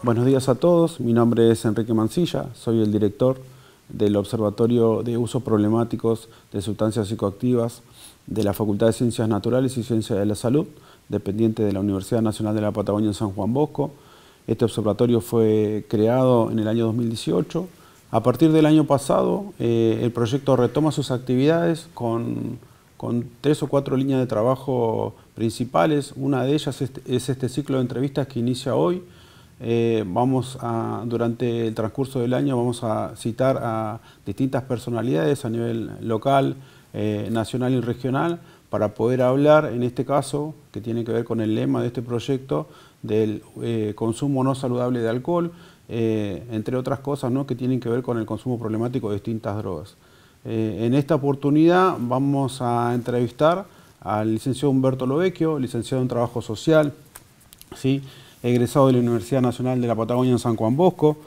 Buenos días a todos, mi nombre es Enrique Mancilla, soy el director del Observatorio de Usos Problemáticos de Sustancias Psicoactivas de la Facultad de Ciencias Naturales y Ciencias de la Salud, dependiente de la Universidad Nacional de la Patagonia en San Juan Bosco. Este observatorio fue creado en el año 2018. A partir del año pasado, el proyecto retoma sus actividades con 3 o 4 líneas de trabajo principales. Una de ellas es este ciclo de entrevistas que inicia hoy. Durante el transcurso del año vamos a citar a distintas personalidades a nivel local, nacional y regional para poder hablar, en este caso, que tiene que ver con el lema de este proyecto, del consumo no saludable de alcohol, entre otras cosas, ¿no?, que tienen que ver con el consumo problemático de distintas drogas. En esta oportunidad vamos a entrevistar al licenciado Humberto Lovecchio, licenciado en Trabajo Social, ¿sí?, egresado de la Universidad Nacional de la Patagonia en San Juan Bosco.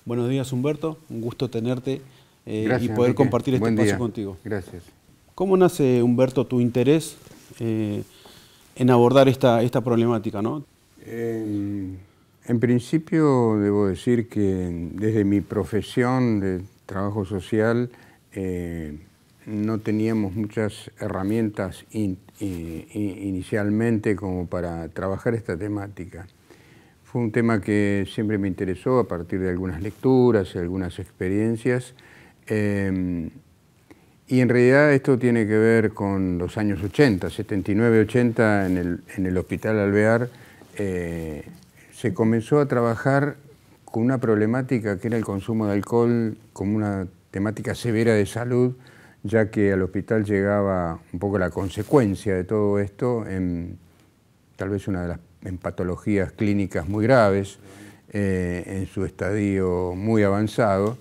Buenos días, Humberto, un gusto tenerte Gracias, y poder Enrique. compartir este Buen espacio día. contigo. Gracias. ¿Cómo nace, Humberto, tu interés en abordar esta problemática, ¿no? En principio debo decir que desde mi profesión de trabajo social no teníamos muchas herramientas inicialmente como para trabajar esta temática. Fue un tema que siempre me interesó a partir de algunas lecturas y algunas experiencias. Y en realidad esto tiene que ver con los años 80, 79-80, en el Hospital Alvear. Se comenzó a trabajar con una problemática que era el consumo de alcohol como una temática severa de salud, ya que al hospital llegaba un poco la consecuencia de todo esto en tal vez en patologías clínicas muy graves, en su estadio muy avanzado,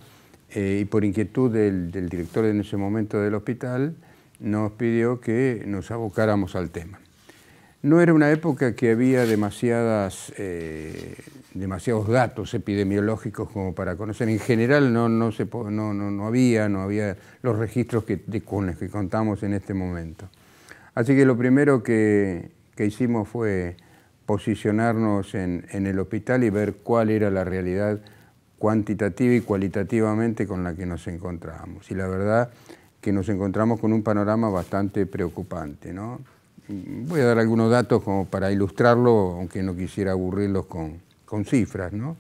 y por inquietud del director en ese momento del hospital nos pidió que nos abocáramos al tema. No era una época que había demasiados datos epidemiológicos como para conocer. En general no había los registros con los que contamos en este momento. Así que lo primero que hicimos fue posicionarnos en el hospital y ver cuál era la realidad cuantitativa y cualitativamente con la que nos encontrábamos. Y la verdad que nos encontramos con un panorama bastante preocupante, ¿no? Voy a dar algunos datos como para ilustrarlo, aunque no quisiera aburrirlos con cifras, ¿no?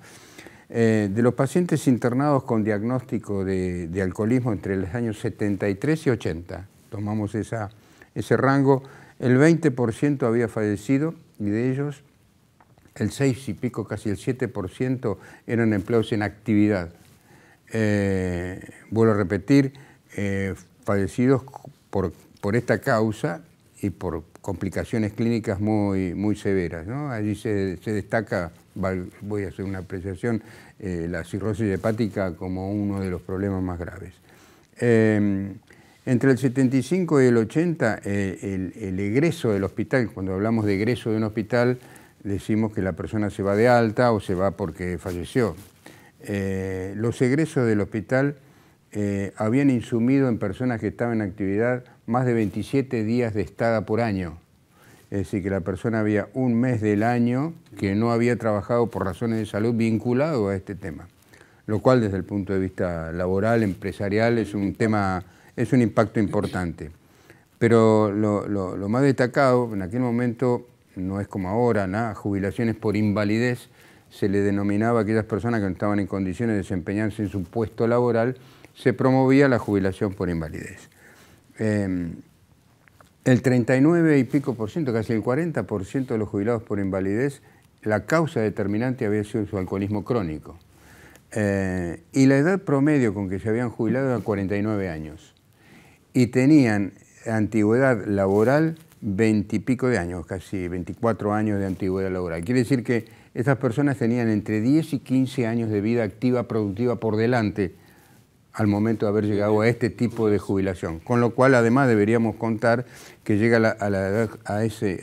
De los pacientes internados con diagnóstico de alcoholismo entre los años 73 y 80, tomamos ese rango, el 20% había fallecido y de ellos el 6 y pico, casi el 7% eran empleados en actividad. Vuelvo a repetir, fallecidos por esta causa y por complicaciones clínicas muy severas, ¿no? Allí se destaca, voy a hacer una apreciación, la cirrosis hepática como uno de los problemas más graves. Entre el 75 y el 80, el egreso del hospital, cuando hablamos de egreso de un hospital, decimos que la persona se va de alta o se va porque falleció. Los egresos del hospital habían insumido en personas que estaban en actividad más de 27 días de estada por año. Es decir, que la persona había un mes del año que no había trabajado por razones de salud vinculado a este tema. Lo cual desde el punto de vista laboral, empresarial, es un impacto importante. Pero lo más destacado, en aquel momento, no es como ahora, ¿no? Jubilaciones por invalidez, se le denominaba a aquellas personas que no estaban en condiciones de desempeñarse en su puesto laboral, se promovía la jubilación por invalidez. El 39 y pico por ciento, casi el 40% de los jubilados por invalidez, la causa determinante había sido su alcoholismo crónico. Y la edad promedio con que se habían jubilado era 49 años. Y tenían antigüedad laboral 20 y pico de años, casi 24 años de antigüedad laboral. Quiere decir que estas personas tenían entre 10 y 15 años de vida activa productiva por delante al momento de haber llegado a este tipo de jubilación. Con lo cual, además, deberíamos contar que llega a ese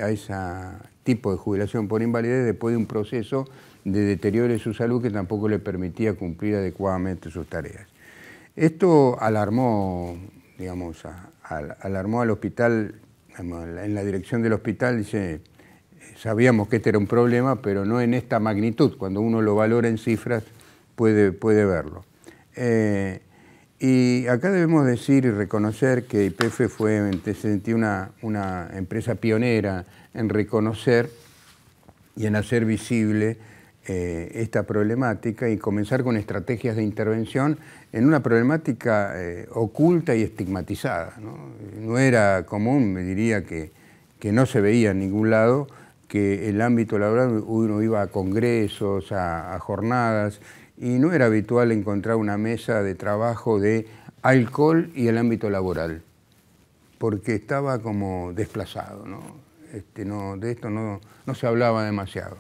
tipo de jubilación por invalidez después de un proceso de deterioro de su salud que tampoco le permitía cumplir adecuadamente sus tareas. Esto alarmó, digamos, alarmó al hospital, en la dirección del hospital, dice, sabíamos que este era un problema, pero no en esta magnitud. Cuando uno lo valora en cifras puede verlo. Y acá debemos decir y reconocer que YPF fue en ese sentido una empresa pionera en reconocer y en hacer visible esta problemática y comenzar con estrategias de intervención en una problemática oculta y estigmatizada, ¿no? No era común, me diría que no se veía en ningún lado, que el ámbito laboral uno iba a congresos, a jornadas, y no era habitual encontrar una mesa de trabajo de alcohol y el ámbito laboral, porque estaba como desplazado, ¿no? De esto no se hablaba demasiado.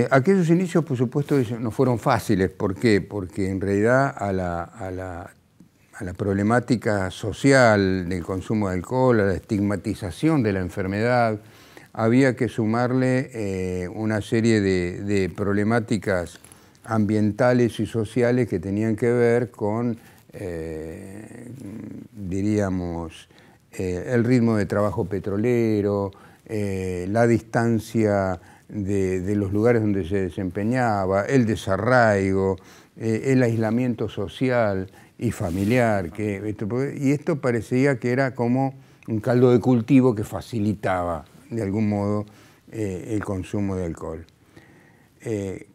Aquellos inicios, por supuesto, no fueron fáciles. ¿Por qué? Porque en realidad a la problemática social del consumo de alcohol, a la estigmatización de la enfermedad, había que sumarle una serie de problemáticas ambientales y sociales que tenían que ver con, diríamos, el ritmo de trabajo petrolero, la distancia de los lugares donde se desempeñaba, el desarraigo, el aislamiento social y familiar. Y esto parecía que era como un caldo de cultivo que facilitaba de algún modo el consumo de alcohol.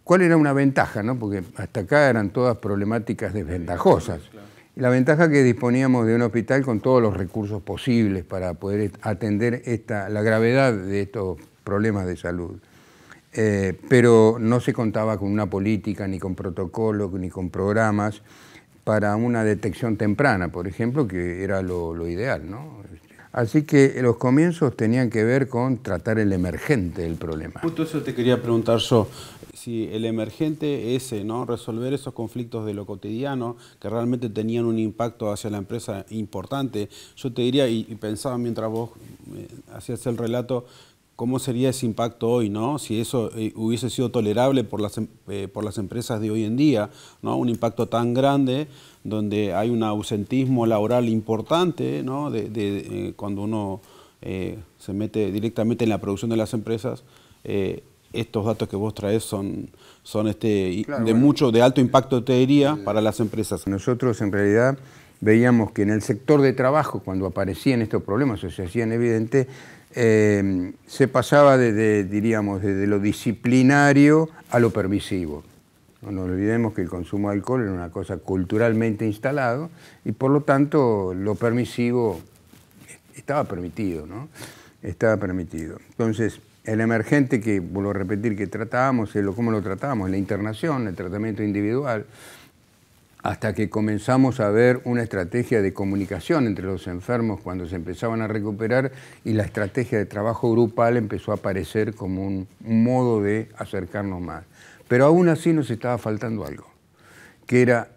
¿Cuál era una ventaja, no? Porque hasta acá eran todas problemáticas desventajosas. Y la ventaja que disponíamos de un hospital con todos los recursos posibles para poder atender la gravedad de estos problemas de salud. Pero no se contaba con una política, ni con protocolos, ni con programas para una detección temprana, por ejemplo, que era lo ideal, ¿no? Así que los comienzos tenían que ver con tratar el emergente del problema. Justo eso te quería preguntar yo, si el emergente ese, ¿no? Resolver esos conflictos de lo cotidiano que realmente tenían un impacto hacia la empresa importante. Yo te diría, y pensaba mientras vos hacías el relato, ¿cómo sería ese impacto hoy, ¿no? Si eso hubiese sido tolerable por las empresas de hoy en día, ¿no? Un impacto tan grande donde hay un ausentismo laboral importante, ¿no? Cuando uno se mete directamente en la producción de las empresas, estos datos que vos traes son claro, de alto impacto, te diría, para las empresas. Nosotros en realidad veíamos que en el sector de trabajo, cuando aparecían estos problemas o se hacían evidentes, se pasaba diríamos, desde lo disciplinario a lo permisivo. No nos olvidemos que el consumo de alcohol era una cosa culturalmente instalado y por lo tanto lo permisivo estaba permitido, ¿no? Estaba permitido. Entonces, el emergente que, vuelvo a repetir, que tratábamos, ¿cómo lo tratábamos? La internación, el tratamiento individual, hasta que comenzamos a ver una estrategia de comunicación entre los enfermos cuando se empezaban a recuperar y la estrategia de trabajo grupal empezó a aparecer como un modo de acercarnos más. Pero aún así nos estaba faltando algo, que era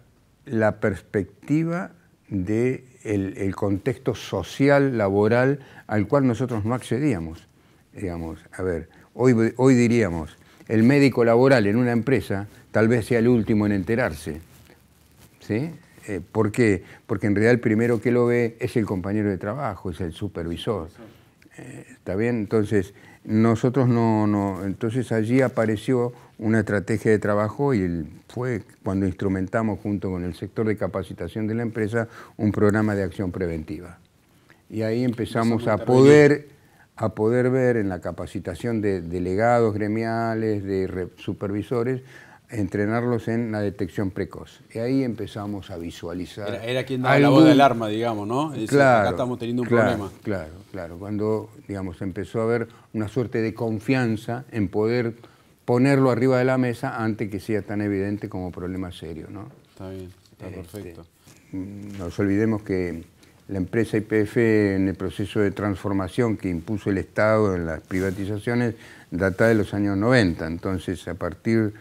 la perspectiva del contexto social, laboral, al cual nosotros no accedíamos. Digamos, a ver, hoy diríamos, el médico laboral en una empresa tal vez sea el último en enterarse. ¿Sí? ¿Por qué? Porque en realidad el primero que lo ve es el compañero de trabajo, es el supervisor. ¿Está bien? Entonces, nosotros entonces allí apareció una estrategia de trabajo y fue cuando instrumentamos junto con el sector de capacitación de la empresa un programa de acción preventiva. Y ahí empezamos a poder ver en la capacitación de delegados gremiales, de supervisores, entrenarlos en la detección precoz. Y ahí empezamos a visualizar. Era quien daba la voz de alarma, digamos, ¿no? Claro, acá estamos teniendo un problema. Claro. Cuando, digamos, empezó a haber una suerte de confianza en poder ponerlo arriba de la mesa antes que sea tan evidente como problema serio, ¿no? Está bien, está perfecto. No nos olvidemos que la empresa YPF en el proceso de transformación que impuso el Estado en las privatizaciones data de los años 90, entonces a partir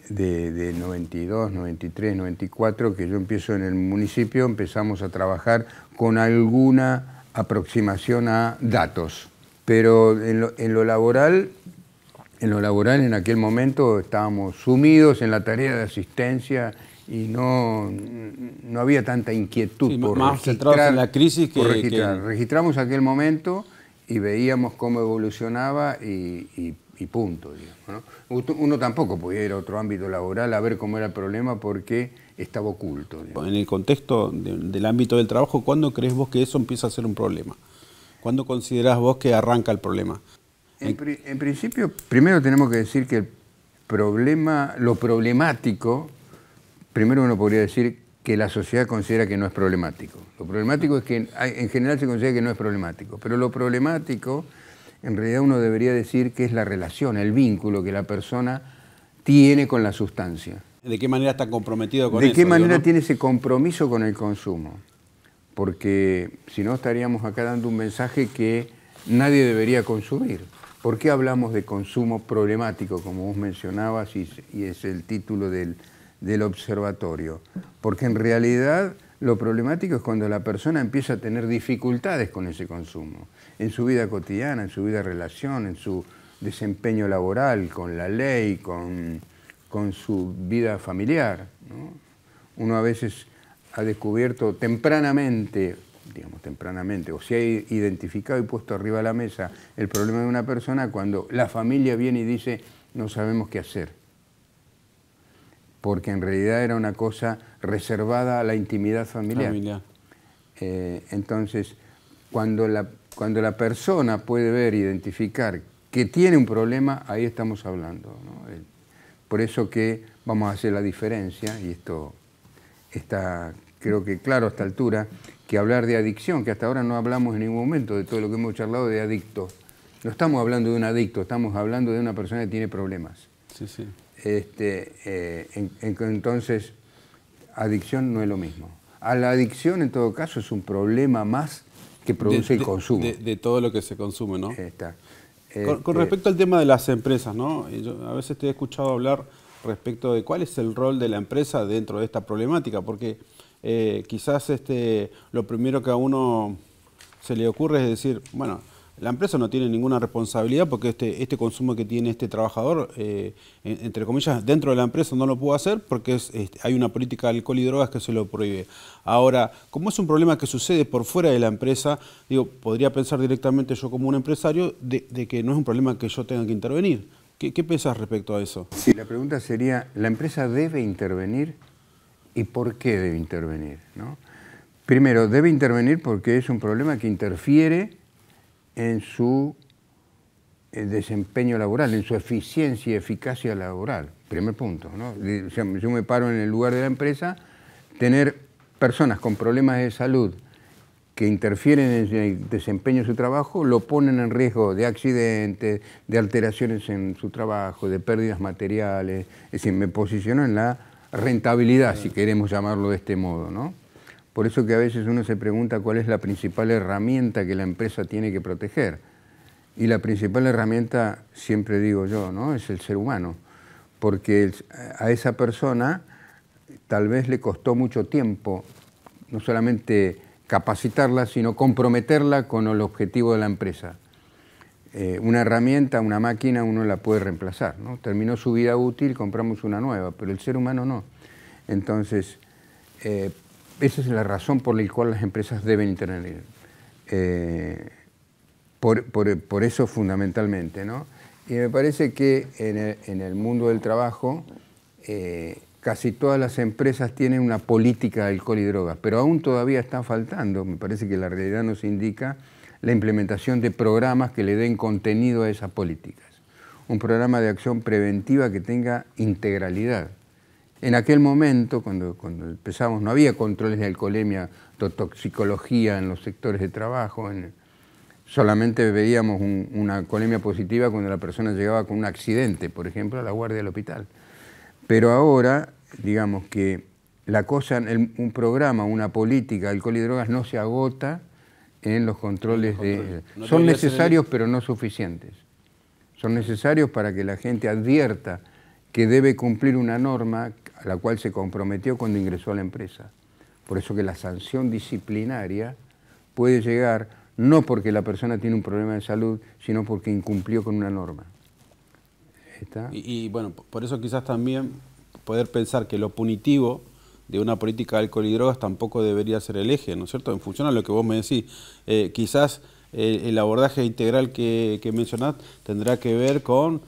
de 92, 93, 94, que yo empiezo en el municipio, empezamos a trabajar con alguna aproximación a datos. Pero en lo laboral en aquel momento estábamos sumidos en la tarea de asistencia y no había tanta inquietud por más registrar. Centrados en la crisis Registramos aquel momento y veíamos cómo evolucionaba y punto, digamos, ¿no? Uno tampoco podía ir a otro ámbito laboral a ver cómo era el problema porque estaba oculto, digamos. En el contexto del ámbito del trabajo, ¿cuándo crees vos que eso empieza a ser un problema? ¿Cuándo considerás vos que arranca el problema? En principio, primero tenemos que decir que lo problemático, primero uno podría decir que la sociedad considera que no es problemático. Lo problemático es que en general se considera que no es problemático, pero lo problemático, en realidad uno debería decir que es la relación, el vínculo que la persona tiene con la sustancia. ¿De qué manera está comprometido con eso? ¿De qué manera ¿no? tiene ese compromiso con el consumo? Porque si no estaríamos acá dando un mensaje que nadie debería consumir. ¿Por qué hablamos de consumo problemático, como vos mencionabas, y es el título del observatorio? Porque en realidad lo problemático es cuando la persona empieza a tener dificultades con ese consumo, en su vida cotidiana, en su vida de relación, en su desempeño laboral, con la ley, con su vida familiar, ¿no? Uno a veces ha descubierto tempranamente, o se ha identificado y puesto arriba de la mesa el problema de una persona cuando la familia viene y dice no sabemos qué hacer, porque en realidad era una cosa reservada a la intimidad familiar. Entonces, cuando la persona puede ver, identificar que tiene un problema, ahí estamos hablando, ¿no? Por eso que vamos a hacer la diferencia, y esto está, creo que claro a esta altura, que hablar de adicción, que hasta ahora no hablamos en ningún momento de todo lo que hemos charlado de adicto. No estamos hablando de un adicto, estamos hablando de una persona que tiene problemas. Sí, sí. Entonces, adicción no es lo mismo. A la adicción, en todo caso, es un problema más que produce el consumo. De todo lo que se consume, ¿no? Está. Con respecto al tema de las empresas, ¿no? Yo a veces te he escuchado hablar respecto de cuál es el rol de la empresa dentro de esta problemática, porque quizás lo primero que a uno se le ocurre es decir, bueno, la empresa no tiene ninguna responsabilidad porque este consumo que tiene este trabajador, entre comillas, dentro de la empresa no lo puede hacer porque hay una política de alcohol y drogas que se lo prohíbe. Ahora, como es un problema que sucede por fuera de la empresa, digo, podría pensar directamente yo como un empresario de que no es un problema que yo tenga que intervenir. ¿Qué pensás respecto a eso? Sí, la pregunta sería, ¿la empresa debe intervenir y por qué debe intervenir, ¿no? Primero, debe intervenir porque es un problema que interfiere en su desempeño laboral, en su eficiencia y eficacia laboral. Primer punto, ¿no? O sea, yo me paro en el lugar de la empresa, tener personas con problemas de salud que interfieren en el desempeño de su trabajo, lo ponen en riesgo de accidentes, de alteraciones en su trabajo, de pérdidas materiales. Es decir, me posiciono en la rentabilidad, si queremos llamarlo de este modo, ¿no? Por eso que a veces uno se pregunta cuál es la principal herramienta que la empresa tiene que proteger. Y la principal herramienta, siempre digo yo, ¿no? Es el ser humano. Porque a esa persona tal vez le costó mucho tiempo, no solamente capacitarla, sino comprometerla con el objetivo de la empresa. Una herramienta, una máquina, uno la puede reemplazar, ¿no? Terminó su vida útil, compramos una nueva, pero el ser humano no. Entonces, esa es la razón por la cual las empresas deben intervenir. Por eso fundamentalmente, ¿no? Y me parece que en el mundo del trabajo casi todas las empresas tienen una política de alcohol y drogas, pero aún todavía está faltando, me parece que la realidad nos indica, la implementación de programas que le den contenido a esas políticas. Un programa de acción preventiva que tenga integralidad. En aquel momento, cuando empezamos, no había controles de alcoholemia, de toxicología en los sectores de trabajo. Solamente veíamos una alcoholemia positiva cuando la persona llegaba con un accidente, por ejemplo, a la guardia del hospital. Pero ahora, digamos que la cosa, un programa, una política de alcohol y drogas no se agota en los controles de... Son necesarios, pero no suficientes. Son necesarios para que la gente advierta que debe cumplir una norma a la cual se comprometió cuando ingresó a la empresa. Por eso que la sanción disciplinaria puede llegar no porque la persona tiene un problema de salud, sino porque incumplió con una norma. Y bueno, por eso quizás también poder pensar que lo punitivo de una política de alcohol y drogas tampoco debería ser el eje, ¿no es cierto? En función a lo que vos me decís, quizás el abordaje integral que mencionás tendrá que ver con,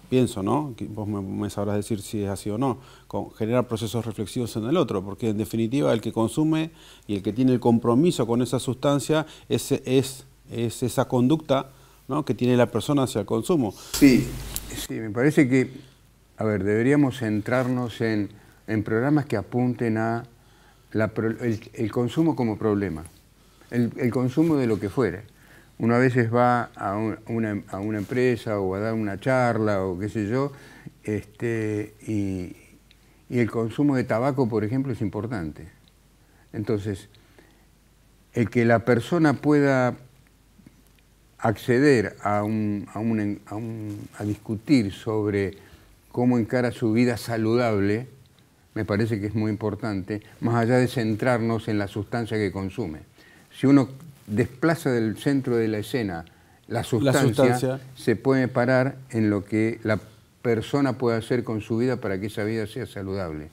pienso, ¿no? Vos me sabrás decir si es así o no, con generar procesos reflexivos en el otro, porque en definitiva el que consume y el que tiene el compromiso con esa sustancia es esa conducta, ¿no?, que tiene la persona hacia el consumo. Sí, sí, me parece que, a ver, deberíamos centrarnos en programas que apunten a el consumo como problema, el consumo de lo que fuere. Uno a veces va a una empresa o a dar una charla o qué sé yo, y el consumo de tabaco, por ejemplo, es importante. Entonces, el que la persona pueda acceder a discutir sobre cómo encara su vida saludable, me parece que es muy importante, más allá de centrarnos en la sustancia que consume. Si uno desplaza del centro de la escena la sustancia, se puede parar en lo que la persona puede hacer con su vida para que esa vida sea saludable.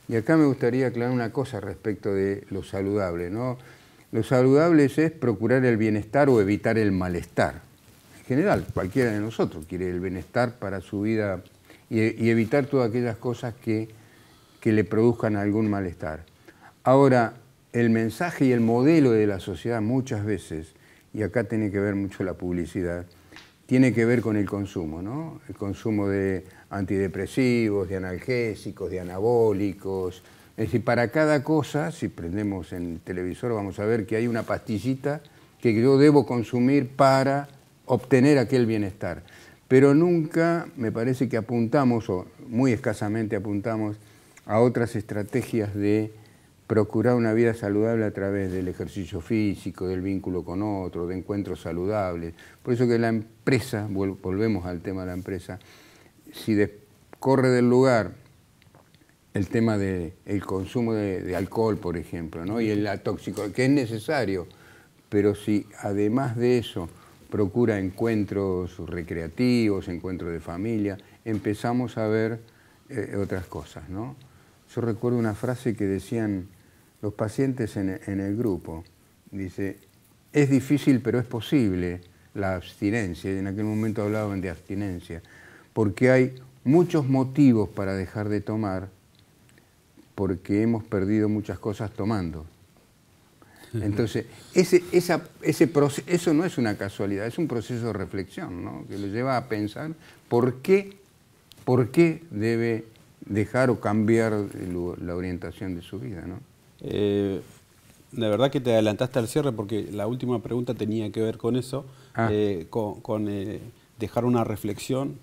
Y acá me gustaría aclarar una cosa respecto de lo saludable, ¿no? Lo saludable es procurar el bienestar o evitar el malestar. En general, cualquiera de nosotros quiere el bienestar para su vida y evitar todas aquellas cosas que le produzcan algún malestar. Ahora, el mensaje y el modelo de la sociedad muchas veces, y acá tiene que ver mucho la publicidad, tiene que ver con el consumo, ¿no? El consumo de antidepresivos, de analgésicos, de anabólicos. Es decir, para cada cosa, si prendemos en el televisor, vamos a ver que hay una pastillita que yo debo consumir para obtener aquel bienestar. Pero nunca me parece que apuntamos, o muy escasamente apuntamos, a otras estrategias de procurar una vida saludable a través del ejercicio físico, del vínculo con otro, de encuentros saludables. Por eso que la empresa, volvemos al tema de la empresa, si corre del lugar el tema del consumo de alcohol, por ejemplo, ¿no?, y la toxicidad, que es necesario, pero si además de eso procura encuentros recreativos, encuentros de familia, empezamos a ver otras cosas, ¿no? Yo recuerdo una frase que decían los pacientes en el grupo, dice, es difícil pero es posible la abstinencia, y en aquel momento hablaban de abstinencia, porque hay muchos motivos para dejar de tomar, porque hemos perdido muchas cosas tomando. Entonces, eso no es una casualidad, es un proceso de reflexión, ¿no?, que lo lleva a pensar por qué debe dejar o cambiar la orientación de su vida, ¿no? La verdad que te adelantaste al cierre porque la última pregunta tenía que ver con eso, con dejar una reflexión,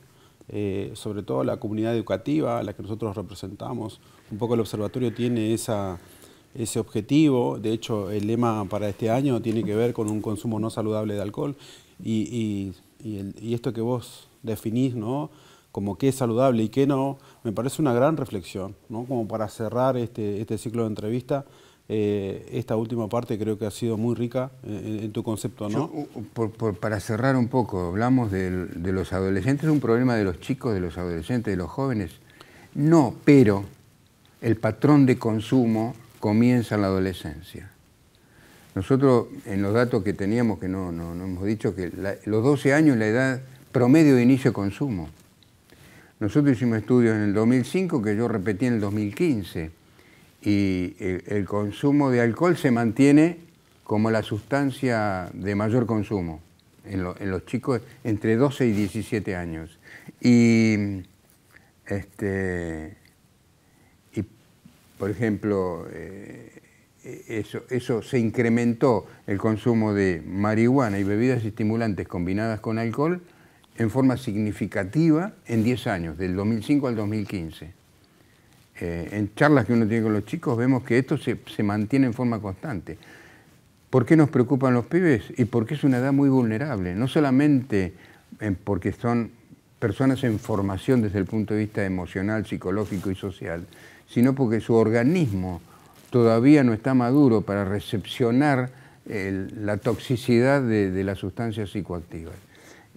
sobre todo la comunidad educativa a la que nosotros representamos. Un poco el observatorio tiene ese objetivo. De hecho, el lema para este año tiene que ver con un consumo no saludable de alcohol y esto que vos definís, ¿no?, como qué es saludable y qué no, me parece una gran reflexión, ¿no?, como para cerrar este ciclo de entrevista. Esta última parte creo que ha sido muy rica en tu concepto, ¿no? Para cerrar un poco, hablamos de los adolescentes, ¿es un problema de los chicos, de los adolescentes, de los jóvenes? No, pero el patrón de consumo comienza en la adolescencia. Nosotros, en los datos que teníamos, que no hemos dicho, que los 12 años es la edad promedio de inicio de consumo. Nosotros hicimos estudios en el 2005 que yo repetí en el 2015 y el consumo de alcohol se mantiene como la sustancia de mayor consumo en los chicos entre 12 y 17 años. Y por ejemplo, eso se incrementó el consumo de marihuana y bebidas estimulantes combinadas con alcohol en forma significativa en 10 años, del 2005 al 2015. En charlas que uno tiene con los chicos vemos que esto se mantiene en forma constante. ¿Por qué nos preocupan los pibes? Y porque es una edad muy vulnerable, no solamente porque son personas en formación desde el punto de vista emocional, psicológico y social, sino porque su organismo todavía no está maduro para recepcionar la toxicidad de las sustancias psicoactivas.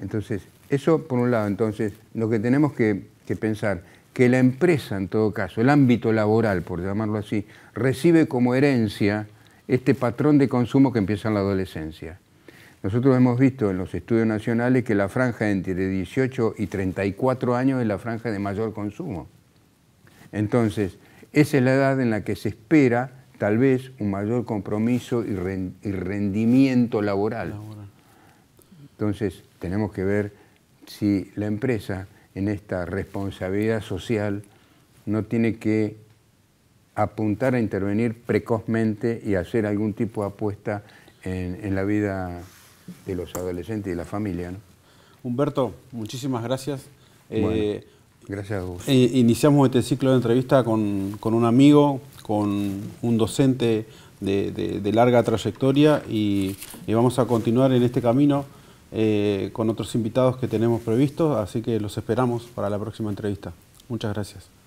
Entonces, eso por un lado. Entonces, lo que tenemos que pensar, que la empresa, en todo caso, el ámbito laboral, por llamarlo así, recibe como herencia este patrón de consumo que empieza en la adolescencia. Nosotros hemos visto en los estudios nacionales que la franja entre 18 y 34 años es la franja de mayor consumo. Entonces, esa es la edad en la que se espera tal vez un mayor compromiso y rendimiento laboral. Entonces, tenemos que ver si la empresa en esta responsabilidad social no tiene que apuntar a intervenir precozmente y hacer algún tipo de apuesta en la vida de los adolescentes y de la familia, ¿no? Humberto, muchísimas gracias. Bueno, gracias a vos. Iniciamos este ciclo de entrevista con un amigo, con un docente de larga trayectoria y vamos a continuar en este camino con otros invitados que tenemos previstos, así que los esperamos para la próxima entrevista. Muchas gracias.